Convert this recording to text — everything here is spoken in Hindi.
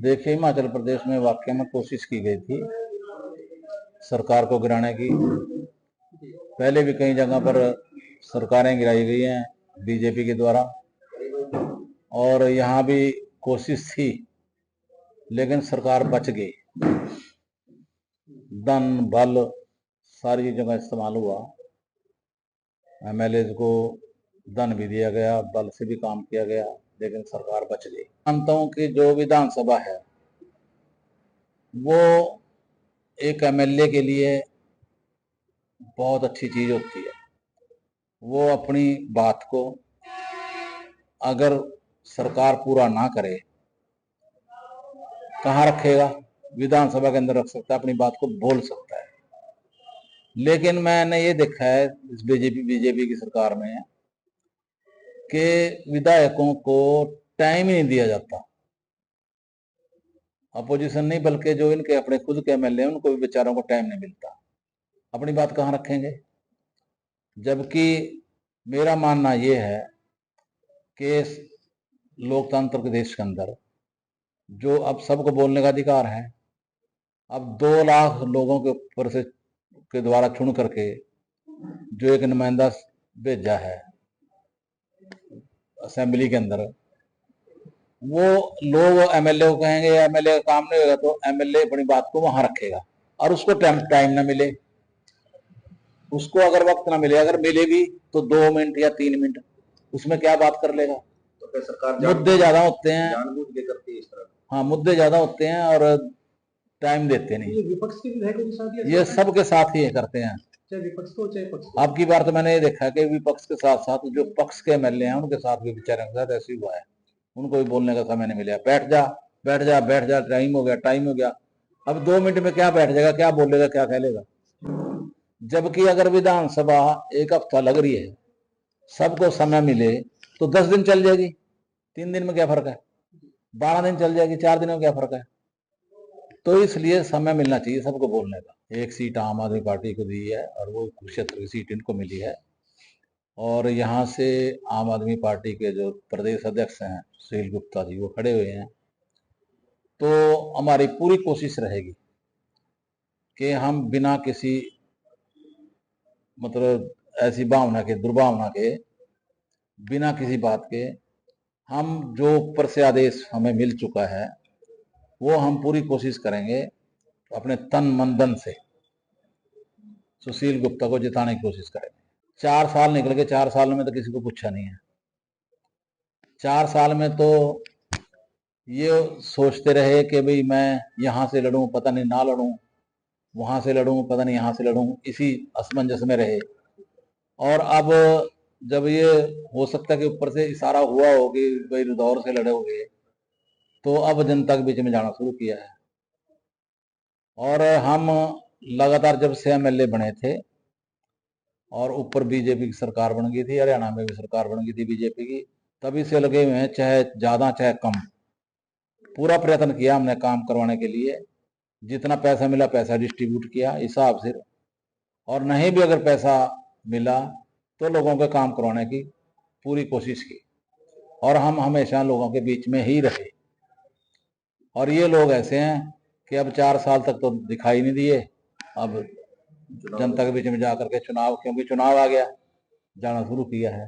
देखिए, हिमाचल प्रदेश में वाकई में कोशिश की गई थी सरकार को गिराने की। पहले भी कई जगह पर सरकारें गिराई गई हैं बीजेपी के द्वारा, और यहाँ भी कोशिश थी, लेकिन सरकार बच गई। धन बल सारी जगह इस्तेमाल हुआ, एमएलए को धन भी दिया गया, बल से भी काम किया गया, लेकिन सरकार बच गई। मानता हूँ कि जो विधानसभा है वो एक एमएलए के लिए बहुत अच्छी चीज होती है। वो अपनी बात को अगर सरकार पूरा ना करे, कहाँ रखेगा? विधानसभा के अंदर रख सकता है, अपनी बात को बोल सकता है। लेकिन मैंने ये देखा है इस बीजेपी की सरकार में कि विधायकों को टाइम ही नहीं दिया जाता। अपोजिशन नहीं, बल्कि जो इनके अपने खुद के एमएलए उनको भी बेचारों को टाइम नहीं मिलता। अपनी बात कहाँ रखेंगे? जबकि मेरा मानना ये है कि लोकतंत्र के देश के अंदर जो अब सबको बोलने का अधिकार है, अब 2 लाख लोगों के ऊपर से के द्वारा चुन करके जो एक नुमाइंदा भेजा है असेंबली के अंदर, वो लोग एमएलए को कहेंगे एमएलए का काम नहीं होगा, तो एमएलए अपनी बात को वहां रखेगा और उसको टाइम ना मिले, उसको अगर वक्त ना मिले, अगर मिले भी तो 2 मिनट या 3 मिनट, उसमें क्या बात कर लेगा? तो फिर सरकार मुद्दे ज्यादा होते हैं, जानबूझ के करती है इस तरह। हाँ, मुद्दे ज्यादा होते हैं और टाइम देते नहीं। ये विपक्ष के विधायकों के साथ ये सबके साथ ही करते हैं, चाहे विपक्ष को चाहे पक्ष को। आपकी बार तो मैंने ये देखा कि विपक्ष के साथ साथ जो पक्ष के एमएलए हैं उनके साथ भी बेचारे के साथ ऐसे ही हुआ है। उनको भी बोलने का समय नहीं मिला। बैठ जा बैठ जा बैठ जा, टाइम हो गया टाइम हो गया। अब 2 मिनट में क्या बैठ जाएगा, क्या बोलेगा, क्या कह लेगा? जबकि अगर विधानसभा एक हफ्ता लग रही है, सबको समय मिले तो 10 दिन चल जाएगी। 3 दिन में क्या फर्क है? 12 दिन चल जाएगी, 4 दिन में क्या फर्क है? तो इसलिए समय मिलना चाहिए सबको बोलने का। एक सीट आम आदमी पार्टी को दी है और वो कुरुक्षेत्र की सीट इनको मिली है, और यहाँ से आम आदमी पार्टी के जो प्रदेश अध्यक्ष हैं सुशील गुप्ता जी, वो खड़े हुए हैं। तो हमारी पूरी कोशिश रहेगी कि हम बिना किसी मतलब ऐसी भावना के, दुर्भावना के, बिना किसी बात के, हम जो ऊपर से आदेश हमें मिल चुका है वो हम पूरी कोशिश करेंगे अपने तन मन धन से सुशील गुप्ता को जिताने की कोशिश करेंगे। 4 साल निकल गए, 4 साल में तो किसी को पूछा नहीं है। 4 साल में तो ये सोचते रहे कि भाई मैं यहां से लड़ूं, पता नहीं ना लड़ूं, वहां से लड़ूं, पता नहीं यहां से लड़ूं, इसी असमंजस में रहे। और अब जब ये हो सकता है कि ऊपर से इशारा हुआ हो कि भाई रुदौर से लड़ोगे, तो अब जनता के बीच में जाना शुरू किया है। और हम लगातार जब से एमएलए बने थे और ऊपर बीजेपी की सरकार बन गई थी, हरियाणा में भी सरकार बन गई थी बीजेपी की, तभी से लगे हुए हैं, चाहे ज्यादा चाहे कम, पूरा प्रयत्न किया हमने काम करवाने के लिए। जितना पैसा मिला पैसा डिस्ट्रीब्यूट किया हिसाब से, और नहीं भी अगर पैसा मिला तो लोगों के काम करवाने की पूरी कोशिश की, और हम हमेशा लोगों के बीच में ही रहे। और ये लोग ऐसे हैं कि अब 4 साल तक तो दिखाई नहीं दिए, अब जनता के बीच में जाकर के चुनाव, क्योंकि चुनाव आ गया, जाना शुरू किया है।